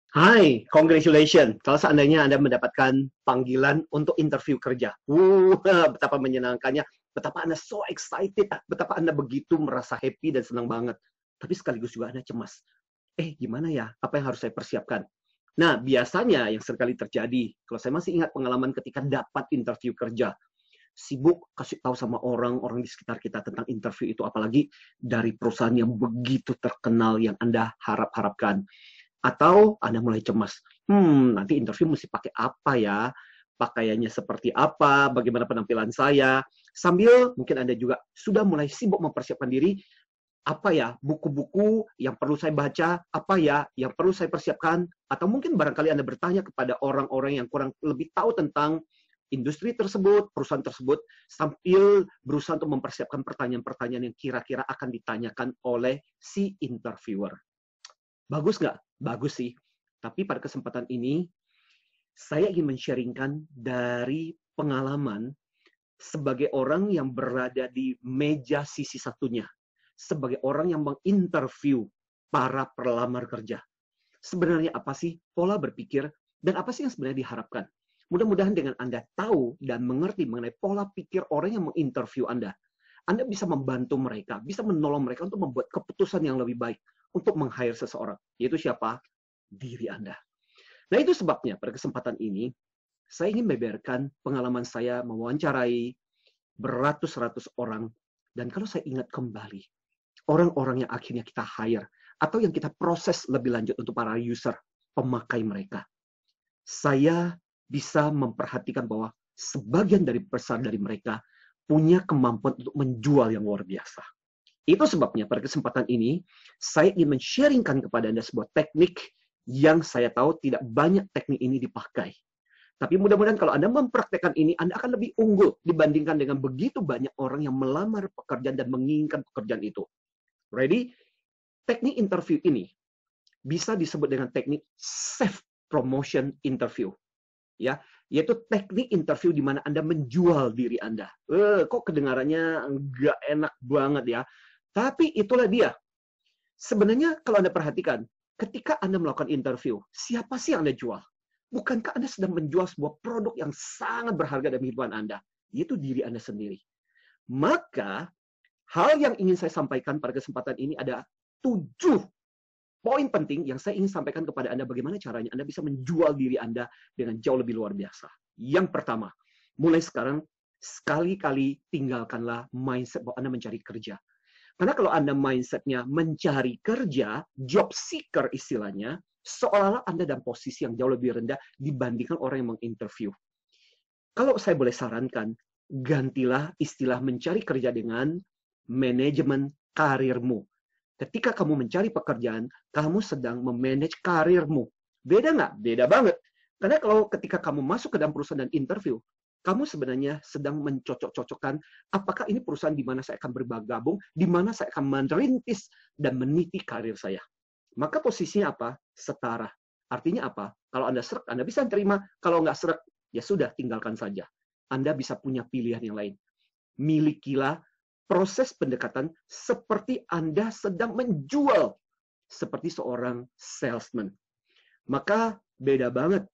Hai, congratulations. Kalau seandainya Anda mendapatkan panggilan untuk interview kerja. Betapa menyenangkannya, betapa Anda so excited, betapa Anda begitu merasa happy dan senang banget. Tapi sekaligus juga Anda cemas. Gimana ya? Apa yang harus saya persiapkan? Nah, biasanya yang seringkali terjadi, kalau saya masih ingat pengalaman ketika dapat interview kerja, sibuk kasih tahu sama orang-orang di sekitar kita tentang interview itu, apalagi dari perusahaan yang begitu terkenal yang Anda harap-harapkan. Atau Anda mulai cemas, nanti interview mesti pakai apa ya? Pakaiannya seperti apa? Bagaimana penampilan saya? Sambil mungkin Anda juga sudah mulai sibuk mempersiapkan diri, apa ya buku-buku yang perlu saya baca, apa ya yang perlu saya persiapkan, atau mungkin barangkali Anda bertanya kepada orang-orang yang kurang lebih tahu tentang industri tersebut, perusahaan tersebut, sambil berusaha untuk mempersiapkan pertanyaan-pertanyaan yang kira-kira akan ditanyakan oleh si interviewer. Bagus nggak? Bagus sih. Tapi pada kesempatan ini, saya ingin men-sharingkan dari pengalaman sebagai orang yang berada di meja sisi satunya. Sebagai orang yang menginterview para pelamar kerja. Sebenarnya apa sih pola berpikir dan apa sih yang sebenarnya diharapkan? Mudah-mudahan dengan Anda tahu dan mengerti mengenai pola pikir orang yang menginterview Anda bisa membantu mereka, bisa menolong mereka untuk membuat keputusan yang lebih baik untuk meng-hire seseorang. Yaitu siapa? Diri Anda. Nah, itu sebabnya pada kesempatan ini, saya ingin membeberkan pengalaman saya mewawancarai beratus-ratus orang. Dan kalau saya ingat kembali, orang-orang yang akhirnya kita hire, atau yang kita proses lebih lanjut untuk para user, pemakai mereka. Saya bisa memperhatikan bahwa sebagian dari besar dari mereka punya kemampuan untuk menjual yang luar biasa. Itu sebabnya pada kesempatan ini, saya ingin men-sharingkan kepada Anda sebuah teknik yang saya tahu tidak banyak teknik ini dipakai. Tapi mudah-mudahan kalau Anda mempraktekkan ini, Anda akan lebih unggul dibandingkan dengan begitu banyak orang yang melamar pekerjaan dan menginginkan pekerjaan itu. Ready? Teknik interview ini bisa disebut dengan teknik self promotion interview. Ya, yaitu teknik interview di mana Anda menjual diri Anda. Kok kedengarannya nggak enak banget ya. Tapi itulah dia. Sebenarnya kalau Anda perhatikan, ketika Anda melakukan interview, siapa sih yang Anda jual? Bukankah Anda sedang menjual sebuah produk yang sangat berharga dalam kehidupan Anda? Yaitu diri Anda sendiri. Maka, hal yang ingin saya sampaikan pada kesempatan ini ada 7 poin penting yang saya ingin sampaikan kepada Anda bagaimana caranya Anda bisa menjual diri Anda dengan jauh lebih luar biasa. Yang pertama, mulai sekarang, sekali-kali tinggalkanlah mindset bahwa Anda mencari kerja. Karena kalau Anda mindsetnya mencari kerja, job seeker istilahnya, seolah-olah Anda dalam posisi yang jauh lebih rendah dibandingkan orang yang menginterview. Kalau saya boleh sarankan, gantilah istilah mencari kerja dengan manajemen karirmu. Ketika kamu mencari pekerjaan, kamu sedang memanage karirmu. Beda nggak? Beda banget. Karena kalau ketika kamu masuk ke dalam perusahaan dan interview, kamu sebenarnya sedang mencocok-cocokkan apakah ini perusahaan di mana saya akan bergabung, di mana saya akan merintis dan meniti karir saya. Maka posisinya apa? Setara. Artinya apa? Kalau Anda serak, Anda bisa terima. Kalau nggak serak, ya sudah, tinggalkan saja. Anda bisa punya pilihan yang lain. Milikilah proses pendekatan seperti Anda sedang menjual seperti seorang salesman. Maka beda banget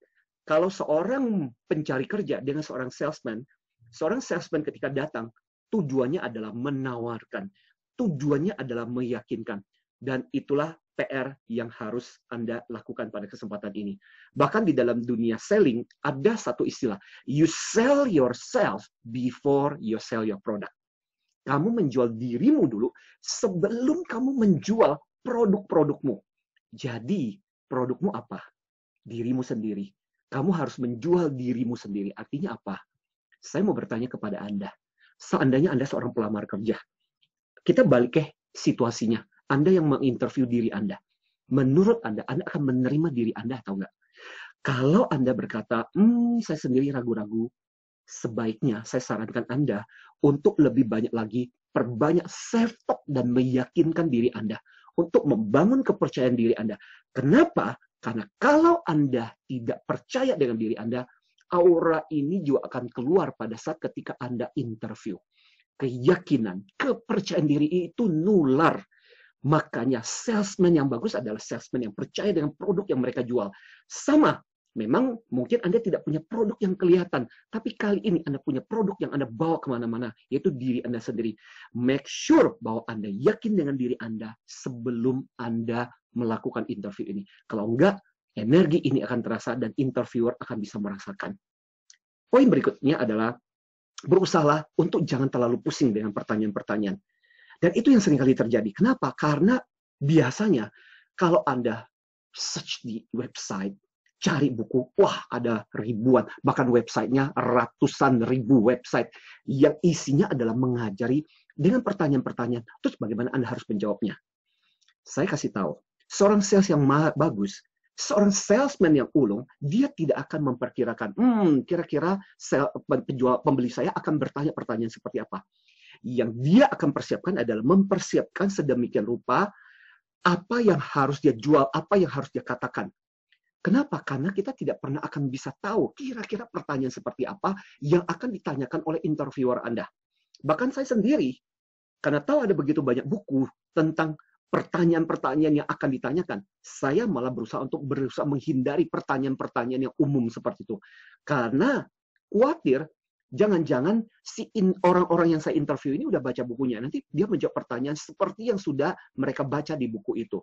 kalau seorang pencari kerja dengan seorang salesman ketika datang, tujuannya adalah menawarkan, tujuannya adalah meyakinkan. Dan itulah PR yang harus Anda lakukan pada kesempatan ini. Bahkan di dalam dunia selling, ada satu istilah, you sell yourself before you sell your product. Kamu menjual dirimu dulu sebelum kamu menjual produk-produkmu. Jadi, produkmu apa? Dirimu sendiri. Kamu harus menjual dirimu sendiri. Artinya apa? Saya mau bertanya kepada Anda. Seandainya Anda seorang pelamar kerja, kita balik ke situasinya. Anda yang menginterview diri Anda. Menurut Anda akan menerima diri Anda atau enggak? Kalau Anda berkata, saya sendiri ragu-ragu, sebaiknya saya sarankan Anda untuk lebih banyak lagi perbanyak self-talk dan meyakinkan diri Anda untuk membangun kepercayaan diri Anda. Kenapa? Karena kalau Anda tidak percaya dengan diri Anda, aura ini juga akan keluar pada saat ketika Anda interview. Keyakinan, kepercayaan diri itu nular. Makanya salesman yang bagus adalah salesman yang percaya dengan produk yang mereka jual. Sama, memang mungkin Anda tidak punya produk yang kelihatan, tapi kali ini Anda punya produk yang Anda bawa kemana-mana, yaitu diri Anda sendiri. Make sure bahwa Anda yakin dengan diri Anda sebelum Anda melakukan interview ini. Kalau enggak, energi ini akan terasa dan interviewer akan bisa merasakan. Poin berikutnya adalah berusaha untuk jangan terlalu pusing dengan pertanyaan-pertanyaan. Dan itu yang seringkali terjadi. Kenapa? Karena biasanya kalau Anda search di website, cari buku, wah ada ribuan, bahkan websitenya ratusan ribu website yang isinya adalah mengajari dengan pertanyaan-pertanyaan. Terus bagaimana Anda harus menjawabnya? Saya kasih tahu, seorang sales yang bagus, seorang salesman yang ulung, dia tidak akan memperkirakan, kira-kira pembeli saya akan bertanya pertanyaan seperti apa. Yang dia akan persiapkan adalah mempersiapkan sedemikian rupa apa yang harus dia jual, apa yang harus dia katakan. Kenapa? Karena kita tidak pernah akan bisa tahu kira-kira pertanyaan seperti apa yang akan ditanyakan oleh interviewer Anda. Bahkan saya sendiri, karena tahu ada begitu banyak buku tentang pertanyaan-pertanyaan yang akan ditanyakan, saya malah berusaha menghindari pertanyaan-pertanyaan yang umum seperti itu. Karena khawatir jangan-jangan si orang-orang yang saya interview ini udah baca bukunya. Nanti dia menjawab pertanyaan seperti yang sudah mereka baca di buku itu.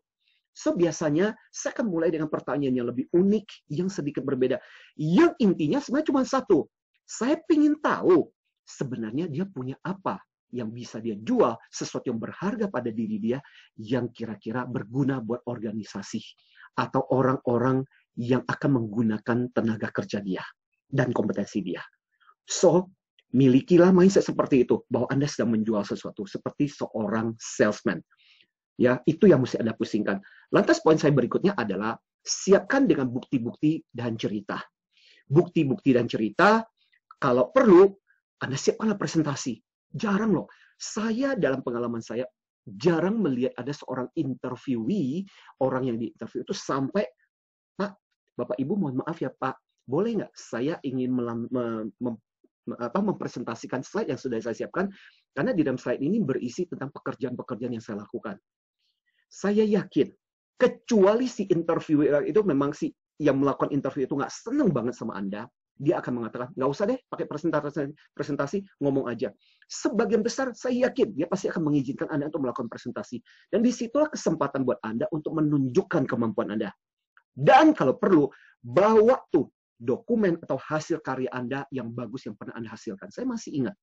So, biasanya saya akan mulai dengan pertanyaan yang lebih unik, yang sedikit berbeda. Yang intinya sebenarnya cuma satu. Saya ingin tahu sebenarnya dia punya apa yang bisa dia jual, sesuatu yang berharga pada diri dia, yang kira-kira berguna buat organisasi atau orang-orang yang akan menggunakan tenaga kerja dia dan kompetensi dia. So, milikilah mindset seperti itu, bahwa Anda sedang menjual sesuatu, seperti seorang salesman. Ya, itu yang mesti Anda pusingkan. Lantas poin saya berikutnya adalah, siapkan dengan bukti-bukti dan cerita. Bukti-bukti dan cerita, kalau perlu, Anda siapkanlah presentasi. Jarang loh, saya dalam pengalaman saya, jarang melihat ada seorang interviewee, orang yang diinterview itu sampai, Pak, Bapak Ibu mohon maaf ya Pak, boleh nggak saya ingin mempresentasikan slide yang sudah saya siapkan, karena di dalam slide ini berisi tentang pekerjaan-pekerjaan yang saya lakukan. Saya yakin, kecuali si interviewer itu memang si yang melakukan interview itu nggak seneng banget sama Anda, dia akan mengatakan, nggak usah deh pakai presentasi, ngomong aja. Sebagian besar saya yakin dia pasti akan mengizinkan Anda untuk melakukan presentasi. Dan disitulah kesempatan buat Anda untuk menunjukkan kemampuan Anda. Dan kalau perlu, bawa tuh dokumen atau hasil karya Anda yang bagus yang pernah Anda hasilkan. Saya masih ingat,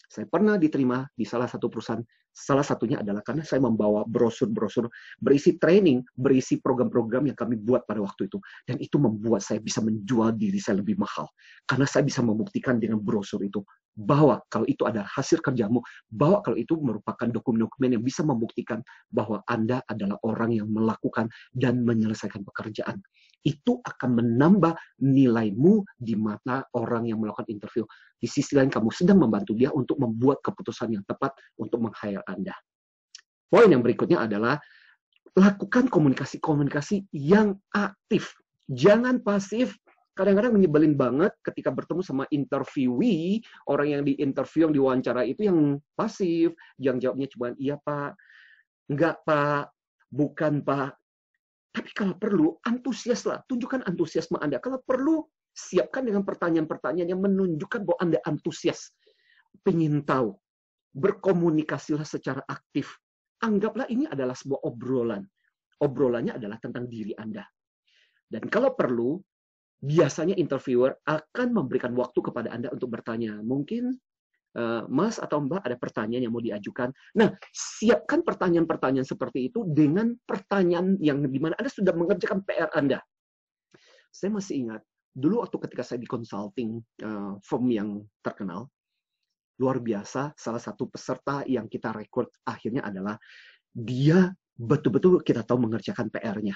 saya pernah diterima di salah satu perusahaan. Salah satunya adalah karena saya membawa brosur-brosur berisi training, berisi program-program yang kami buat pada waktu itu. Dan itu membuat saya bisa menjual diri saya lebih mahal. Karena saya bisa membuktikan dengan brosur itu, bahwa kalau itu adalah hasil kerjamu, bahwa kalau itu merupakan dokumen-dokumen yang bisa membuktikan bahwa Anda adalah orang yang melakukan dan menyelesaikan pekerjaan. Itu akan menambah nilaimu di mata orang yang melakukan interview. Di sisi lain, kamu sedang membantu dia untuk membuat keputusan yang tepat untuk meng-hire Anda. Poin yang berikutnya adalah, lakukan komunikasi-komunikasi yang aktif. Jangan pasif. Kadang-kadang menyebelin banget ketika bertemu sama interviewee, orang yang di-interview, yang diwawancara itu yang pasif, yang jawabnya cuma, iya Pak, enggak Pak, bukan Pak. Tapi kalau perlu, antusiaslah. Tunjukkan antusiasme Anda. Kalau perlu, siapkan dengan pertanyaan-pertanyaan yang menunjukkan bahwa Anda antusias. Pengen tahu. Berkomunikasilah secara aktif. Anggaplah ini adalah sebuah obrolan. Obrolannya adalah tentang diri Anda. Dan kalau perlu, biasanya interviewer akan memberikan waktu kepada Anda untuk bertanya. Mungkin Mas atau Mbak ada pertanyaan yang mau diajukan. Nah, siapkan pertanyaan-pertanyaan seperti itu dengan pertanyaan yang dimana Anda sudah mengerjakan PR Anda. Saya masih ingat, dulu waktu ketika saya di consulting firm yang terkenal, luar biasa, salah satu peserta yang kita rekrut akhirnya adalah dia betul-betul kita tahu mengerjakan PR-nya.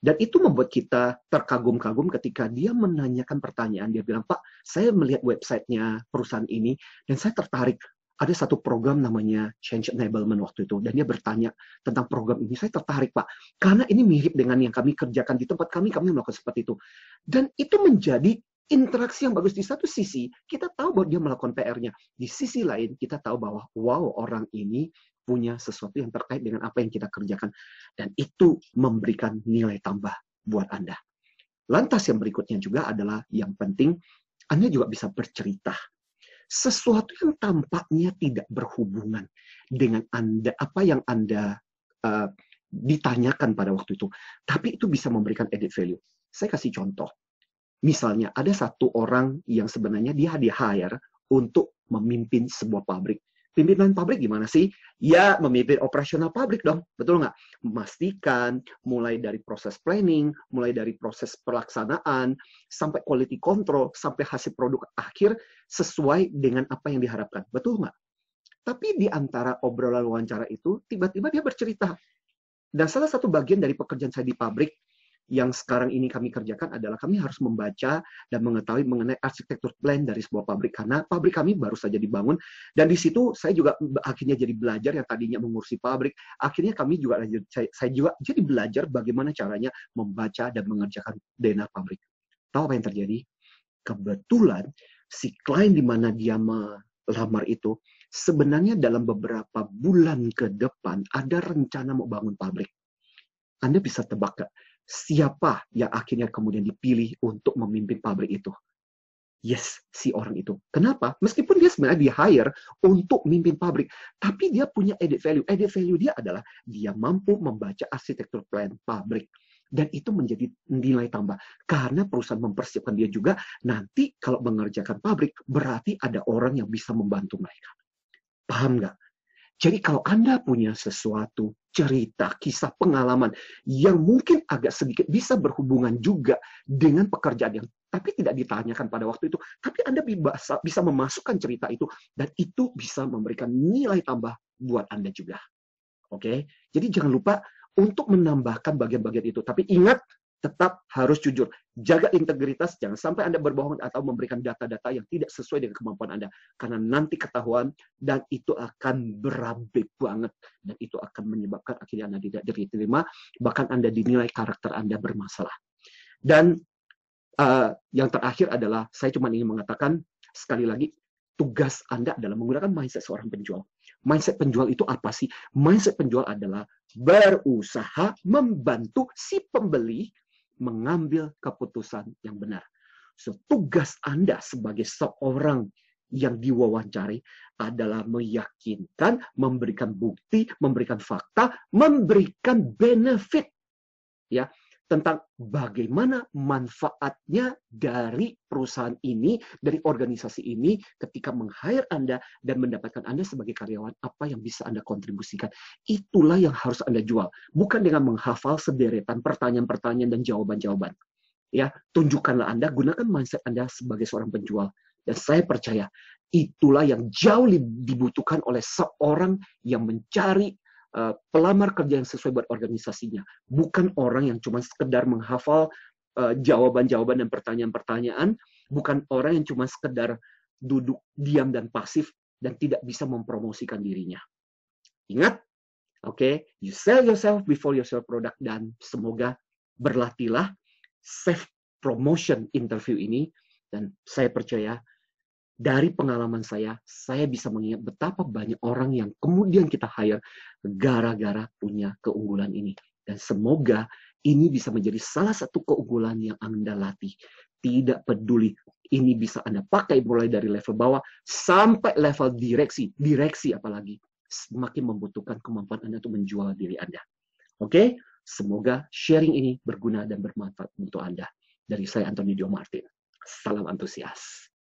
Dan itu membuat kita terkagum-kagum ketika dia menanyakan pertanyaan. Dia bilang, Pak, saya melihat websitenya perusahaan ini, dan saya tertarik. Ada satu program namanya Change Enablement waktu itu. Dan dia bertanya tentang program ini. Saya tertarik, Pak. Karena ini mirip dengan yang kami kerjakan di tempat kami melakukan seperti itu. Dan itu menjadi interaksi yang bagus. Di satu sisi, kita tahu bahwa dia melakukan PR-nya. Di sisi lain, kita tahu bahwa, wow, orang ini punya sesuatu yang terkait dengan apa yang kita kerjakan. Dan itu memberikan nilai tambah buat Anda. Lantas yang berikutnya juga adalah yang penting, Anda juga bisa bercerita. Sesuatu yang tampaknya tidak berhubungan dengan Anda, apa yang Anda ditanyakan pada waktu itu. Tapi itu bisa memberikan added value. Saya kasih contoh. Misalnya ada satu orang yang sebenarnya dia di-hire untuk memimpin sebuah pabrik. Pimpinan pabrik gimana sih? Ya, memimpin operasional pabrik dong. Betul nggak? Memastikan mulai dari proses planning, mulai dari proses pelaksanaan, sampai quality control, sampai hasil produk akhir sesuai dengan apa yang diharapkan. Betul nggak? Tapi di antara obrolan wawancara itu, tiba-tiba dia bercerita. Dan salah satu bagian dari pekerjaan saya di pabrik yang sekarang ini kami kerjakan adalah kami harus membaca dan mengetahui mengenai arsitektur plan dari sebuah pabrik. Karena pabrik kami baru saja dibangun. Dan di situ saya juga akhirnya jadi belajar yang tadinya mengurusi pabrik. Akhirnya kami juga, saya juga jadi belajar bagaimana caranya membaca dan mengerjakan DNA pabrik. Tahu apa yang terjadi? Kebetulan si klien di mana dia melamar itu, sebenarnya dalam beberapa bulan ke depan ada rencana mau bangun pabrik. Anda bisa tebak gak? Siapa yang akhirnya kemudian dipilih untuk memimpin pabrik itu? Yes, si orang itu. Kenapa? Meskipun dia sebenarnya di-hire untuk memimpin pabrik, tapi dia punya added value. Added value dia adalah dia mampu membaca arsitektur plan pabrik. Dan itu menjadi nilai tambah. Karena perusahaan mempersiapkan dia juga, nanti kalau mengerjakan pabrik, berarti ada orang yang bisa membantu mereka. Paham nggak? Jadi kalau Anda punya sesuatu, cerita, kisah, pengalaman yang mungkin agak sedikit bisa berhubungan juga dengan pekerjaan yang tapi tidak ditanyakan pada waktu itu, tapi Anda bisa memasukkan cerita itu, dan itu bisa memberikan nilai tambah buat Anda juga. Oke? Jadi jangan lupa untuk menambahkan bagian-bagian itu. Tapi ingat, tetap harus jujur. Jaga integritas, jangan sampai Anda berbohong atau memberikan data-data yang tidak sesuai dengan kemampuan Anda. Karena nanti ketahuan, dan itu akan berabe banget. Dan itu akan menyebabkan akhirnya Anda tidak diterima, bahkan Anda dinilai karakter Anda bermasalah. Dan yang terakhir adalah, saya cuma ingin mengatakan, sekali lagi, tugas Anda adalah menggunakan mindset seorang penjual. Mindset penjual itu apa sih? Mindset penjual adalah berusaha membantu si pembeli mengambil keputusan yang benar. So, tugas Anda sebagai seorang yang diwawancari adalah meyakinkan, memberikan bukti, memberikan fakta, memberikan benefit, ya, tentang bagaimana manfaatnya dari perusahaan ini, dari organisasi ini, ketika meng-hire Anda dan mendapatkan Anda sebagai karyawan, apa yang bisa Anda kontribusikan. Itulah yang harus Anda jual. Bukan dengan menghafal sederetan pertanyaan-pertanyaan dan jawaban-jawaban. Ya, tunjukkanlah Anda, gunakan mindset Anda sebagai seorang penjual. Dan saya percaya, itulah yang jauh dibutuhkan oleh seorang yang mencari pelamar kerja yang sesuai buat organisasinya. Bukan orang yang cuma sekedar menghafal jawaban-jawaban dan pertanyaan-pertanyaan. Bukan orang yang cuma sekedar duduk diam dan pasif dan tidak bisa mempromosikan dirinya. Ingat, oke, you sell yourself before you sell product, dan semoga berlatihlah self promotion interview ini, dan saya percaya dari pengalaman saya bisa mengingat betapa banyak orang yang kemudian kita hire gara-gara punya keunggulan ini. Dan semoga ini bisa menjadi salah satu keunggulan yang Anda latih. Tidak peduli, ini bisa Anda pakai mulai dari level bawah sampai level direksi. Direksi apalagi. Semakin membutuhkan kemampuan Anda untuk menjual diri Anda. Oke? Semoga sharing ini berguna dan bermanfaat untuk Anda. Dari saya, Anthony Dio Martin. Salam antusias.